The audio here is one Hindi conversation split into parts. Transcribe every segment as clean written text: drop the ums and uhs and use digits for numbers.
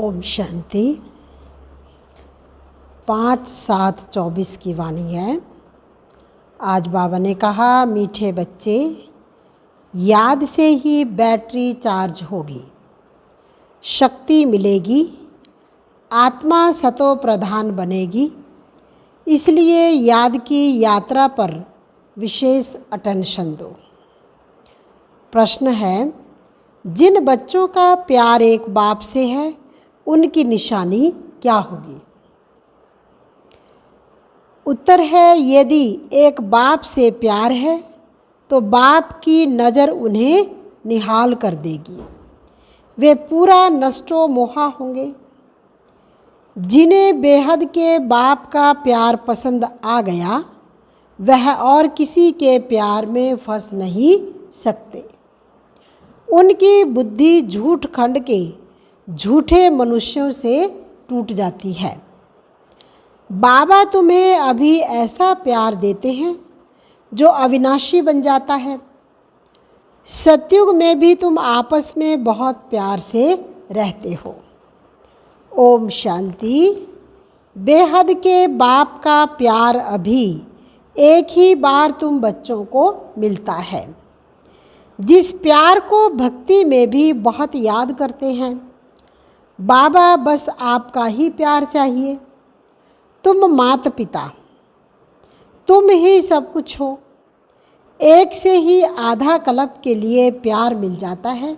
ओम शांति। 5/7/24 की वाणी है। आज बाबा ने कहा, मीठे बच्चे, याद से ही बैटरी चार्ज होगी, शक्ति मिलेगी, आत्मा सतो प्रधान बनेगी। इसलिए याद की यात्रा पर विशेष अटेंशन दो। प्रश्न है, जिन बच्चों का प्यार एक बाप से है, उनकी निशानी क्या होगी? उत्तर है, यदि एक बाप से प्यार है तो बाप की नज़र उन्हें निहाल कर देगी। वे पूरा नष्टो मोहा होंगे। जिन्हें बेहद के बाप का प्यार पसंद आ गया, वह और किसी के प्यार में फंस नहीं सकते। उनकी बुद्धि झूठ खंड के झूठे मनुष्यों से टूट जाती है। बाबा तुम्हें अभी ऐसा प्यार देते हैं जो अविनाशी बन जाता है। सतयुग में भी तुम आपस में बहुत प्यार से रहते हो। ओम शांति। बेहद के बाप का प्यार अभी एक ही बार तुम बच्चों को मिलता है। जिस प्यार को भक्ति में भी बहुत याद करते हैं। बाबा बस आपका ही प्यार चाहिए। तुम माता पिता, तुम ही सब कुछ हो। एक से ही आधा कल्प के लिए प्यार मिल जाता है।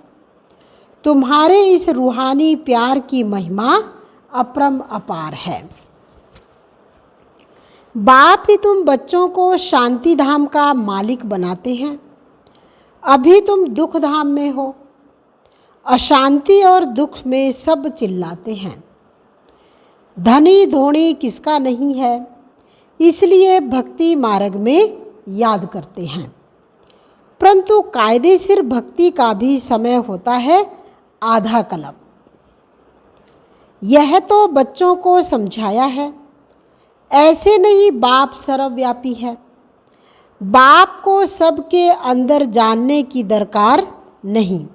तुम्हारे इस रूहानी प्यार की महिमा अपरम अपार है। बाप ही तुम बच्चों को शांति धाम का मालिक बनाते हैं। अभी तुम दुख धाम में हो। अशांति और दुख में सब चिल्लाते हैं। धनी धोनी किसका नहीं है, इसलिए भक्ति मार्ग में याद करते हैं। परंतु कायदे सिर भक्ति का भी समय होता है आधा कल्प। यह तो बच्चों को समझाया है। ऐसे नहीं बाप सर्वव्यापी है। बाप को सबके अंदर जानने की दरकार नहीं।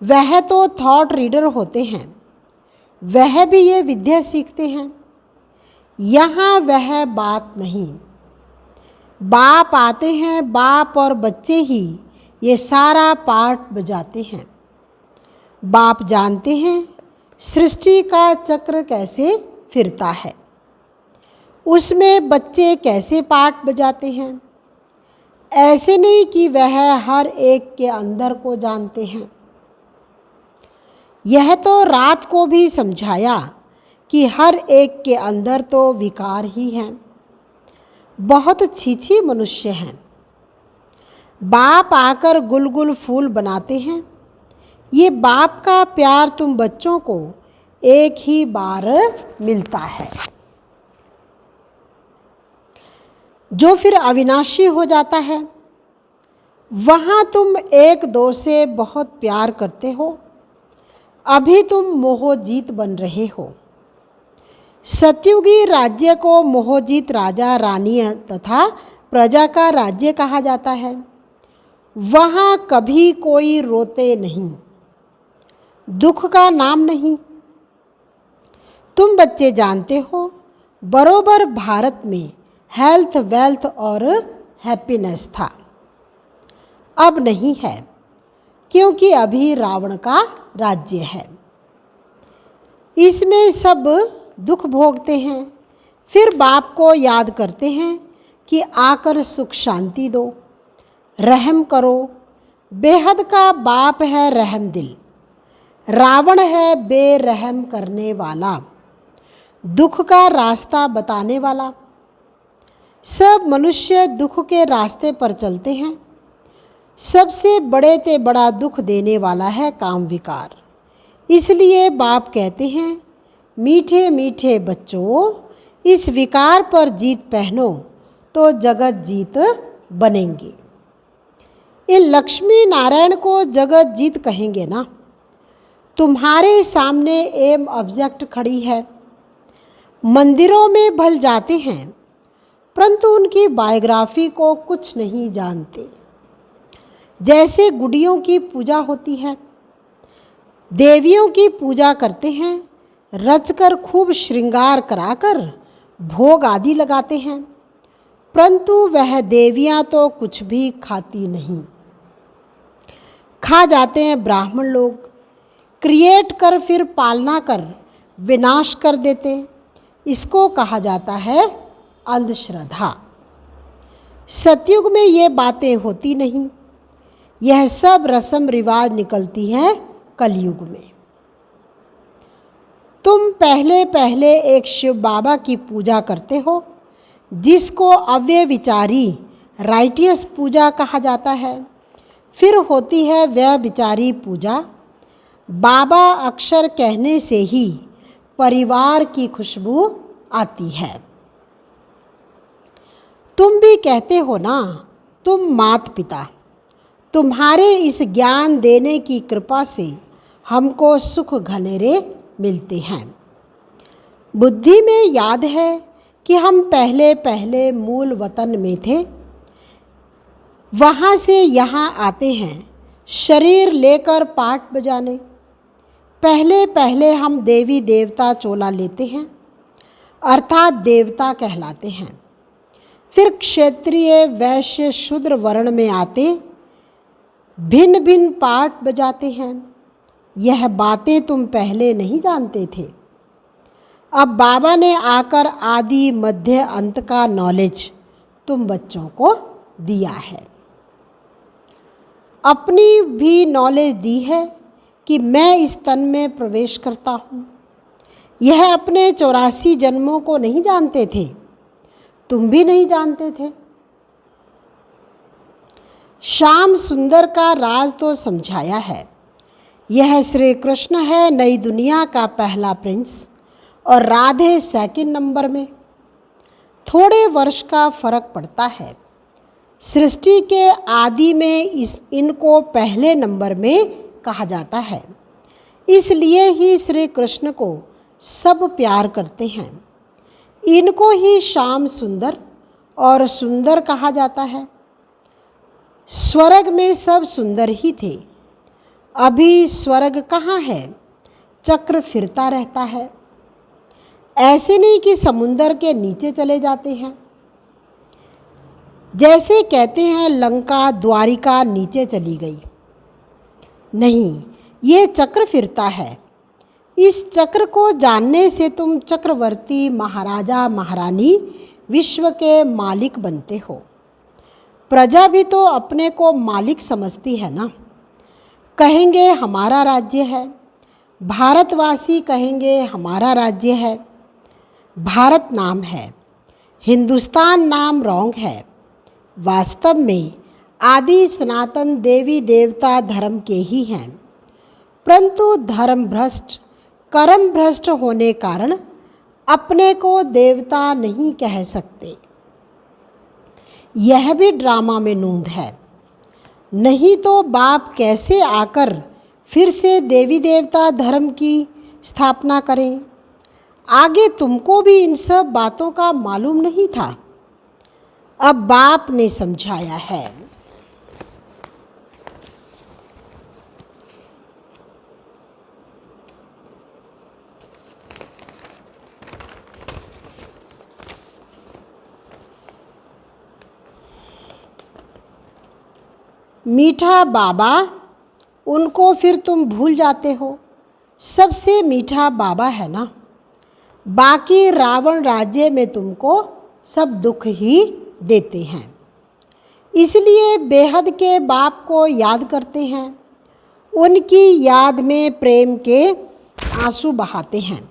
वह तो थॉट रीडर होते हैं। वह भी ये विद्या सीखते हैं। यहाँ वह बात नहीं। बाप आते हैं, बाप और बच्चे ही ये सारा पार्ट बजाते हैं। बाप जानते हैं सृष्टि का चक्र कैसे फिरता है, उसमें बच्चे कैसे पार्ट बजाते हैं। ऐसे नहीं कि वह हर एक के अंदर को जानते हैं। यह तो रात को भी समझाया कि हर एक के अंदर तो विकार ही हैं। बहुत छीछी मनुष्य हैं। बाप आकर गुलगुल फूल बनाते हैं। ये बाप का प्यार तुम बच्चों को एक ही बार मिलता है, जो फिर अविनाशी हो जाता है। वहाँ तुम एक दो से बहुत प्यार करते हो। अभी तुम मोहजीत बन रहे हो। सतयुगी राज्य को मोहजीत राजा रानी तथा प्रजा का राज्य कहा जाता है। वहाँ कभी कोई रोते नहीं, दुख का नाम नहीं। तुम बच्चे जानते हो, बरोबर भारत में हेल्थ, वेल्थ और हैप्पीनेस था। अब नहीं है, क्योंकि अभी रावण का राज्य है। इसमें सब दुख भोगते हैं। फिर बाप को याद करते हैं कि आकर सुख शांति दो, रहम करो। बेहद का बाप है रहम दिल। रावण है बेरहम करने वाला, दुख का रास्ता बताने वाला। सब मनुष्य दुख के रास्ते पर चलते हैं। सबसे बड़े ते बड़ा दुख देने वाला है काम विकार। इसलिए बाप कहते हैं, मीठे मीठे बच्चों, इस विकार पर जीत पहनो तो जगत जीत बनेंगे। इन लक्ष्मी नारायण को जगत जीत कहेंगे ना। तुम्हारे सामने एम ऑब्जेक्ट खड़ी है। मंदिरों में भल जाते हैं, परंतु उनकी बायोग्राफी को कुछ नहीं जानते। जैसे गुड़ियों की पूजा होती है, देवियों की पूजा करते हैं, रचकर खूब श्रृंगार कराकर भोग आदि लगाते हैं, परंतु वह देवियां तो कुछ भी खाती नहीं। खा जाते हैं ब्राह्मण लोग, क्रिएट कर फिर पालना कर विनाश कर देते। इसको कहा जाता है अंधश्रद्धा। सतयुग में ये बातें होती नहीं, यह सब रस्म रिवाज निकलती हैं कलयुग में। तुम पहले पहले एक शिव बाबा की पूजा करते हो, जिसको अव्यभिचारी राइटियस पूजा कहा जाता है। फिर होती है व्यभिचारी पूजा। बाबा अक्षर कहने से ही परिवार की खुशबू आती है। तुम भी कहते हो ना, तुम माता पिता, तुम्हारे इस ज्ञान देने की कृपा से हमको सुख घनेरे मिलते हैं। बुद्धि में याद है कि हम पहले पहले मूल वतन में थे, वहाँ से यहाँ आते हैं शरीर लेकर पाठ बजाने। पहले पहले हम देवी देवता चोला लेते हैं, अर्थात देवता कहलाते हैं। फिर क्षत्रिय वैश्य शूद्र वर्ण में आते भिन्न भिन्न पाठ बजाते हैं। यह बातें तुम पहले नहीं जानते थे। अब बाबा ने आकर आदि मध्य अंत का नॉलेज तुम बच्चों को दिया है। अपनी भी नॉलेज दी है कि मैं इस तन में प्रवेश करता हूँ। यह अपने 84 जन्मों को नहीं जानते थे, तुम भी नहीं जानते थे। श्याम सुंदर का राज तो समझाया है। यह श्री कृष्ण है नई दुनिया का पहला प्रिंस और राधे सेकंड नंबर में। थोड़े वर्ष का फर्क पड़ता है। सृष्टि के आदि में इनको पहले नंबर में कहा जाता है। इसलिए ही श्री कृष्ण को सब प्यार करते हैं। इनको ही श्याम सुंदर और सुंदर कहा जाता है। स्वर्ग में सब सुंदर ही थे। अभी स्वर्ग कहाँ है? चक्र फिरता रहता है। ऐसे नहीं कि समुंदर के नीचे चले जाते हैं। जैसे कहते हैं लंका द्वारिका नीचे चली गई, नहीं, ये चक्र फिरता है। इस चक्र को जानने से तुम चक्रवर्ती महाराजा महारानी विश्व के मालिक बनते हो। प्रजा भी तो अपने को मालिक समझती है ना। कहेंगे हमारा राज्य है, भारतवासी कहेंगे हमारा राज्य है। भारत नाम है, हिंदुस्तान नाम रॉन्ग है। वास्तव में आदि सनातन देवी देवता धर्म के ही हैं, परंतु धर्म भ्रष्ट कर्म भ्रष्ट होने कारण अपने को देवता नहीं कह सकते। यह भी ड्रामा में नूंद है। नहीं तो बाप कैसे आकर फिर से देवी देवता धर्म की स्थापना करें। आगे तुमको भी इन सब बातों का मालूम नहीं था, अब बाप ने समझाया है। मीठा बाबा, उनको फिर तुम भूल जाते हो। सबसे मीठा बाबा है ना। बाकी रावण राज्य में तुमको सब दुख ही देते हैं, इसलिए बेहद के बाप को याद करते हैं। उनकी याद में प्रेम के आंसू बहाते हैं।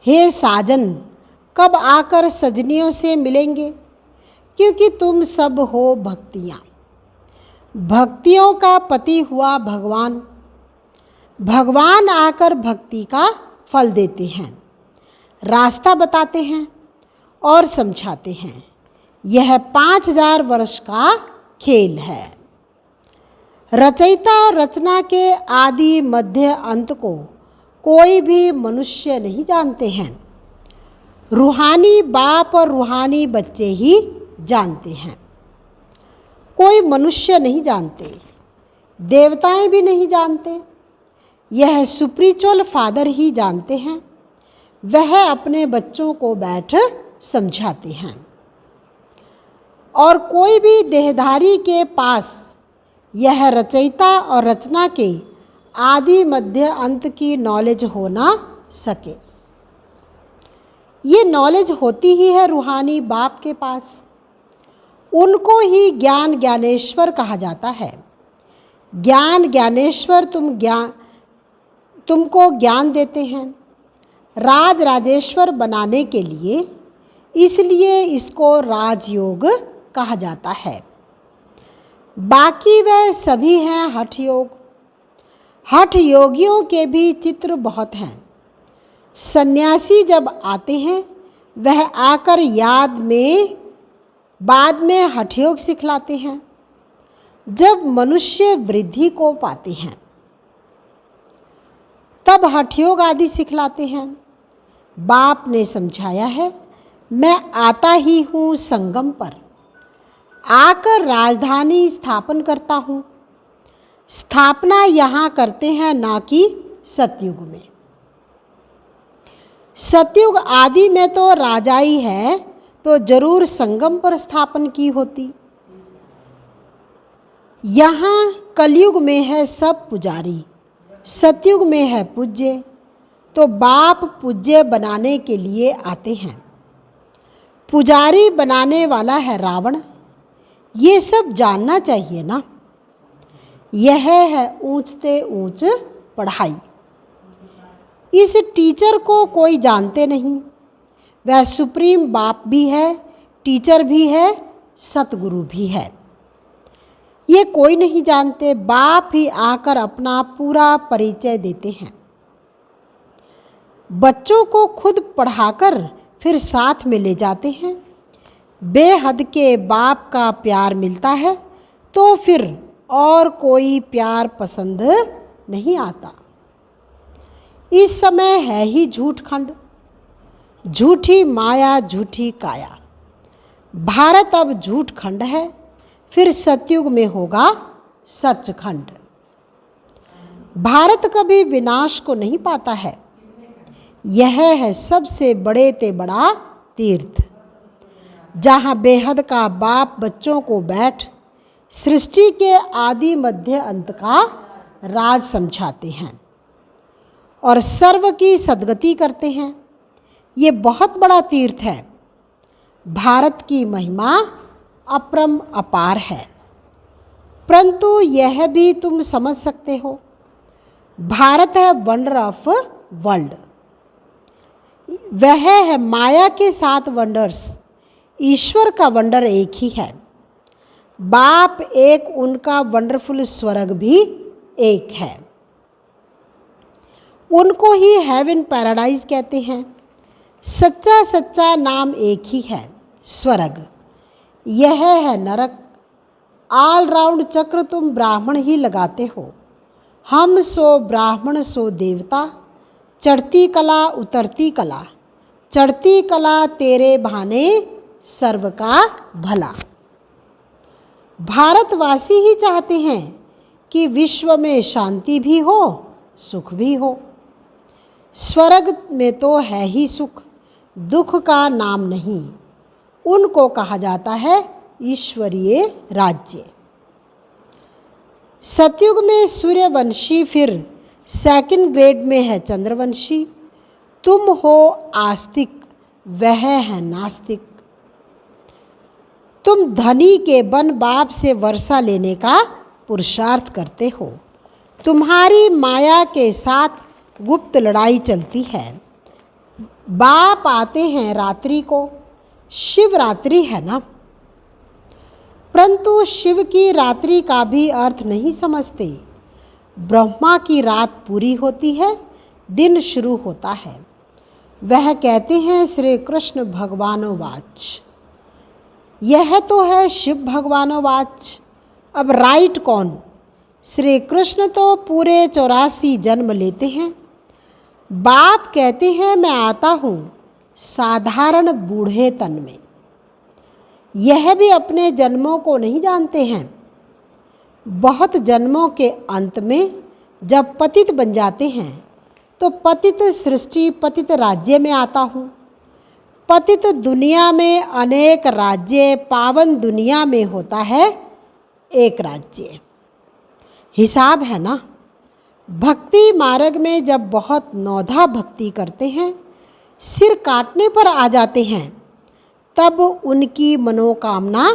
हे साजन, कब आकर सजनियों से मिलेंगे? क्योंकि तुम सब हो भक्तियाँ। भक्तियों का पति हुआ भगवान। भगवान आकर भक्ति का फल देते हैं, रास्ता बताते हैं और समझाते हैं। यह 5000 वर्ष का खेल है। रचयिता और रचना के आदि मध्य अंत को कोई भी मनुष्य नहीं जानते हैं। रूहानी बाप और रूहानी बच्चे ही जानते हैं। कोई मनुष्य नहीं जानते, देवताएं भी नहीं जानते। यह स्पिरिचुअल फादर ही जानते हैं। वह अपने बच्चों को बैठ समझाते हैं। और कोई भी देहधारी के पास यह रचयिता और रचना के आदि मध्य अंत की नॉलेज हो ना सके। ये नॉलेज होती ही है रूहानी बाप के पास। उनको ही ज्ञान ज्ञानेश्वर कहा जाता है। ज्ञान ज्ञानेश्वर तुमको ज्ञान देते हैं राज राजेश्वर बनाने के लिए, इसलिए इसको राजयोग कहा जाता है। बाकी वह सभी हैं हठ योग। हठ योगियों के भी चित्र बहुत हैं। सन्यासी जब आते हैं वह आकर बाद में हठ योग सिखलाते हैं। जब मनुष्य वृद्धि को पाते हैं तब हठ योग आदि सिखलाते हैं। बाप ने समझाया है, मैं आता ही हूँ संगम पर, आकर राजधानी स्थापन करता हूँ। स्थापना यहाँ करते हैं ना कि सतयुग में। सतयुग आदि में तो राजाई है तो जरूर संगम पर स्थापन की होती। यहाँ कलयुग में है सब पुजारी, सतयुग में है पूज्य। तो बाप पूज्य बनाने के लिए आते हैं। पुजारी बनाने वाला है रावण। ये सब जानना चाहिए ना। यह है ऊंचते ऊंच पढ़ाई। इस टीचर को कोई जानते नहीं। वह सुप्रीम बाप भी है, टीचर भी है, सतगुरु भी है। ये कोई नहीं जानते। बाप ही आकर अपना पूरा परिचय देते हैं। बच्चों को खुद पढ़ाकर फिर साथ में ले जाते हैं। बेहद के बाप का प्यार मिलता है तो फिर और कोई प्यार पसंद नहीं आता। इस समय है ही झूठ खंड, झूठी माया, झूठी काया। भारत अब झूठ खंड है, फिर सतयुग में होगा सचखंड। भारत कभी विनाश को नहीं पाता है। यह है सबसे बड़े ते बड़ा तीर्थ, जहाँ बेहद का बाप बच्चों को बैठ सृष्टि के आदि मध्य अंत का राज समझाते हैं और सर्व की सद्गति करते हैं। ये बहुत बड़ा तीर्थ है। भारत की महिमा अपरम अपार है, परंतु यह भी तुम समझ सकते हो, भारत है वंडर ऑफ वर्ल्ड। वह है माया के 7 वंडर्स, ईश्वर का वंडर एक ही है। बाप एक, उनका वंडरफुल स्वर्ग भी एक है। उनको ही हेवन पैराडाइज कहते हैं। सच्चा सच्चा नाम एक ही है, स्वर्ग। यह है नरक। ऑल राउंड चक्र तुम ब्राह्मण ही लगाते हो। हम सो ब्राह्मण सो देवता। चढ़ती कला उतरती कला, चढ़ती कला तेरे भाने सर्व का भला। भारतवासी ही चाहते हैं कि विश्व में शांति भी हो, सुख भी हो। स्वर्ग में तो है ही सुख, दुख का नाम नहीं। उनको कहा जाता है ईश्वरीय राज्य। सतयुग में सूर्यवंशी, फिर सेकंड ग्रेड में है चंद्रवंशी। तुम हो आस्तिक, वह है नास्तिक। तुम धनी के बन बाप से वर्षा लेने का पुरुषार्थ करते हो। तुम्हारी माया के साथ गुप्त लड़ाई चलती है। बाप आते हैं रात्रि को, शिवरात्रि है ना, परंतु शिव की रात्रि का भी अर्थ नहीं समझते। ब्रह्मा की रात पूरी होती है, दिन शुरू होता है। वह कहते हैं श्री कृष्ण भगवानोवाच। यह तो है शिव भगवानोवाच। अब राइट कौन? श्री कृष्ण तो पूरे 84 जन्म लेते हैं। बाप कहते हैं मैं आता हूँ साधारण बूढ़े तन में। यह भी अपने जन्मों को नहीं जानते हैं। बहुत जन्मों के अंत में जब पतित बन जाते हैं तो पतित सृष्टि पतित राज्य में आता हूँ। पतित दुनिया में अनेक राज्य, पावन दुनिया में होता है एक राज्य। हिसाब है ना। भक्ति मार्ग में जब बहुत नौधा भक्ति करते हैं, सिर काटने पर आ जाते हैं, तब उनकी मनोकामना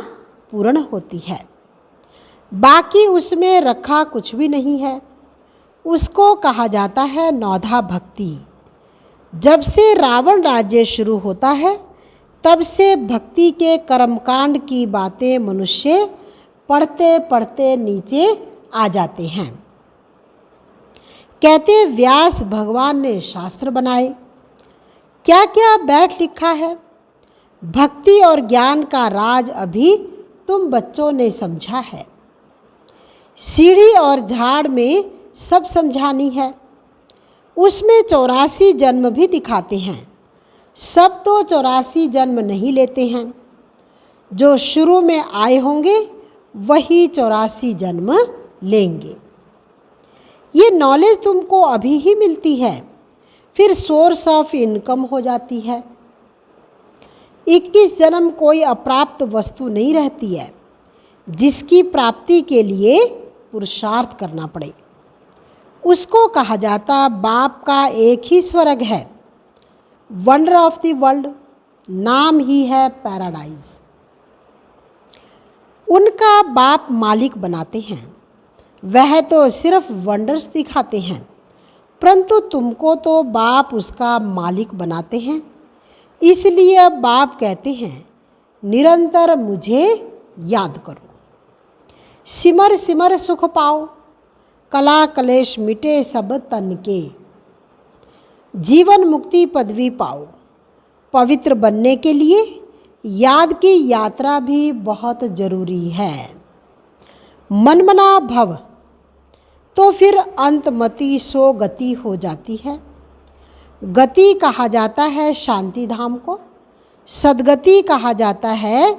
पूर्ण होती है। बाकी उसमें रखा कुछ भी नहीं है। उसको कहा जाता है नौधा भक्ति। जब से रावण राज्य शुरू होता है, तब से भक्ति के कर्मकांड की बातें मनुष्य पढ़ते पढ़ते नीचे आ जाते हैं। कहते व्यास भगवान ने शास्त्र बनाए, क्या क्या बैठ लिखा है। भक्ति और ज्ञान का राज अभी तुम बच्चों ने समझा है। सीढ़ी और झाड़ में सब समझानी है। उसमें 84 जन्म भी दिखाते हैं। सब तो 84 जन्म नहीं लेते हैं। जो शुरू में आए होंगे वही 84 जन्म लेंगे। ये नॉलेज तुमको अभी ही मिलती है, फिर सोर्स ऑफ इनकम हो जाती है। 21 जन्म कोई अप्राप्त वस्तु नहीं रहती है, जिसकी प्राप्ति के लिए पुरुषार्थ करना पड़े। उसको कहा जाता बाप का एक ही स्वर्ग है, वंडर ऑफ द वर्ल्ड, नाम ही है पैराडाइज। उनका बाप मालिक बनाते हैं, वह तो सिर्फ वंडर्स दिखाते हैं, परंतु तुमको तो बाप उसका मालिक बनाते हैं। इसलिए अब बाप कहते हैं निरंतर मुझे याद करो। सिमर सिमर सुख पाओ, कला कलेश मिटे सब तन के। जीवन मुक्ति पदवी पाओ। पवित्र बनने के लिए याद की यात्रा भी बहुत जरूरी है। मनमना भव तो फिर अंतमति सो गति हो जाती है। गति कहा जाता है शांति धाम को। सदगति कहा जाता है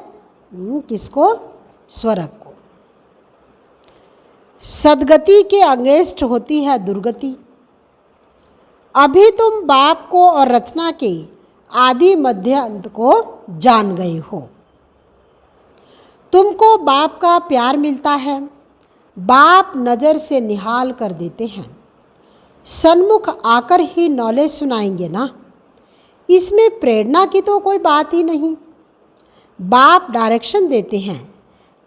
किसको? स्वर्ग को। सदगति के अगेंस्ट होती है दुर्गति। अभी तुम बाप को और रचना के आदि मध्य अंत को जान गए हो। तुमको बाप का प्यार मिलता है। बाप नज़र से निहाल कर देते हैं। सन्मुख आकर ही नॉलेज सुनाएंगे ना। इसमें प्रेरणा की तो कोई बात ही नहीं। बाप डायरेक्शन देते हैं।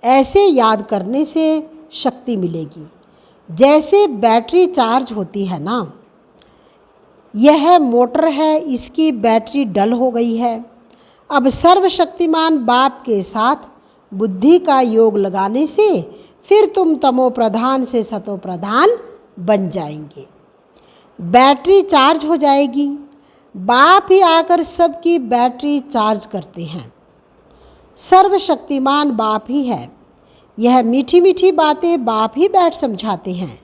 ऐसे याद करने से शक्ति मिलेगी। जैसे बैटरी चार्ज होती है ना, यह मोटर है, इसकी बैटरी डल हो गई है। अब सर्वशक्तिमान बाप के साथ बुद्धि का योग लगाने से फिर तुम तमो प्रधान से सतो प्रधान बन जाएंगे। बैटरी चार्ज हो जाएगी। बाप ही आकर सबकी बैटरी चार्ज करते हैं। सर्वशक्तिमान बाप ही है। यह मीठी मीठी बातें बाप ही बैठ समझाते हैं।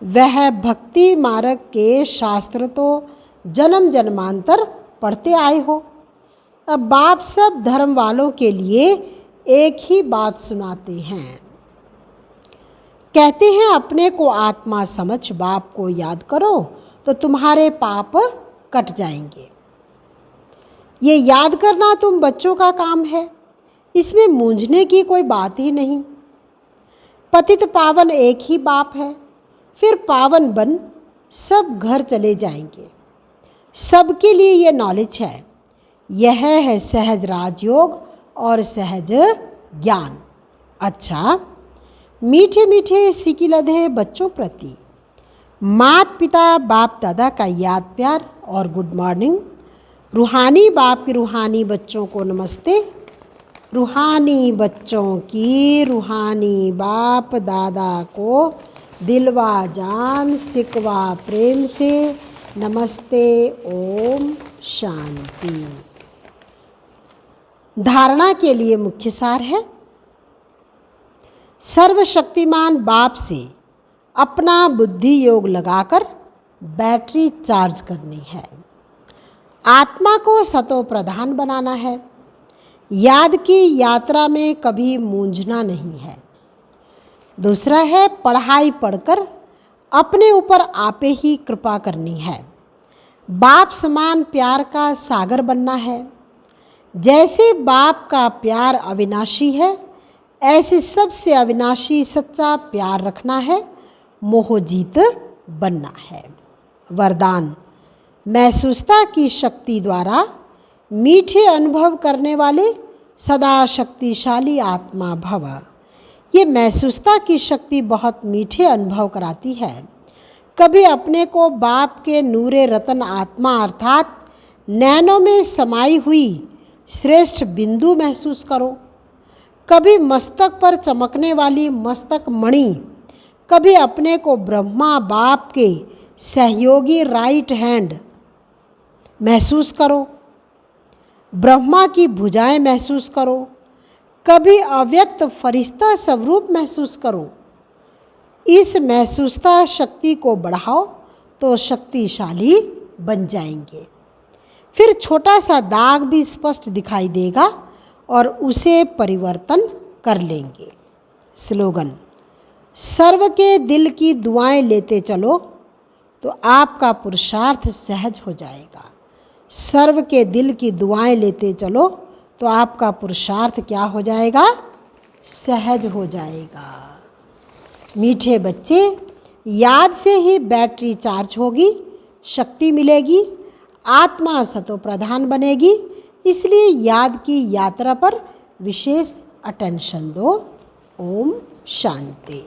वह भक्ति मार्ग के शास्त्र तो जन्म जन्मांतर पढ़ते आए हो। अब बाप सब धर्म वालों के लिए एक ही बात सुनाते हैं। कहते हैं अपने को आत्मा समझ बाप को याद करो तो तुम्हारे पाप कट जाएंगे। ये याद करना तुम बच्चों का काम है। इसमें मूंझने की कोई बात ही नहीं। पतित पावन एक ही बाप है। फिर पावन बन सब घर चले जाएंगे। सबके लिए ये नॉलेज है। यह है सहज राजयोग और सहज ज्ञान। अच्छा, मीठे मीठे सिकिलधे बच्चों प्रति माता पिता बाप दादा का याद प्यार और गुड मॉर्निंग। रूहानी बाप की रूहानी बच्चों को नमस्ते। रूहानी बच्चों की रूहानी बाप दादा को दिलवा जान सिकवा प्रेम से नमस्ते। ओम शांति। धारणा के लिए मुख्य सार है, सर्वशक्तिमान बाप से अपना बुद्धि योग लगाकर बैटरी चार्ज करनी है। आत्मा को सतो प्रधान बनाना है। याद की यात्रा में कभी मूंझना नहीं है। दूसरा है पढ़ाई पढ़कर अपने ऊपर आपे ही कृपा करनी है। बाप समान प्यार का सागर बनना है। जैसे बाप का प्यार अविनाशी है, ऐसे सबसे अविनाशी सच्चा प्यार रखना है। मोहजीत बनना है। वरदान। महसूसता की शक्ति द्वारा मीठे अनुभव करने वाले सदा शक्तिशाली आत्मा भव। ये महसूसता की शक्ति बहुत मीठे अनुभव कराती है। कभी अपने को बाप के नूरे रतन आत्मा अर्थात नैनों में समाई हुई श्रेष्ठ बिंदु महसूस करो। कभी मस्तक पर चमकने वाली मस्तक मणि, कभी अपने को ब्रह्मा बाप के सहयोगी राइट हैंड महसूस करो। ब्रह्मा की भुजाएं महसूस करो। कभी अव्यक्त फरिश्ता स्वरूप महसूस करो। इस महसूसता शक्ति को बढ़ाओ तो शक्तिशाली बन जाएंगे। फिर छोटा सा दाग भी स्पष्ट दिखाई देगा और उसे परिवर्तन कर लेंगे। स्लोगन। सर्व के दिल की दुआएं लेते चलो तो आपका पुरुषार्थ सहज हो जाएगा। सर्व के दिल की दुआएं लेते चलो तो आपका पुरुषार्थ क्या हो जाएगा? सहज हो जाएगा। मीठे बच्चे, याद से ही बैटरी चार्ज होगी, शक्ति मिलेगी, आत्मा सतो प्रधान बनेगी। इसलिए याद की यात्रा पर विशेष अटेंशन दो। ओम शांति।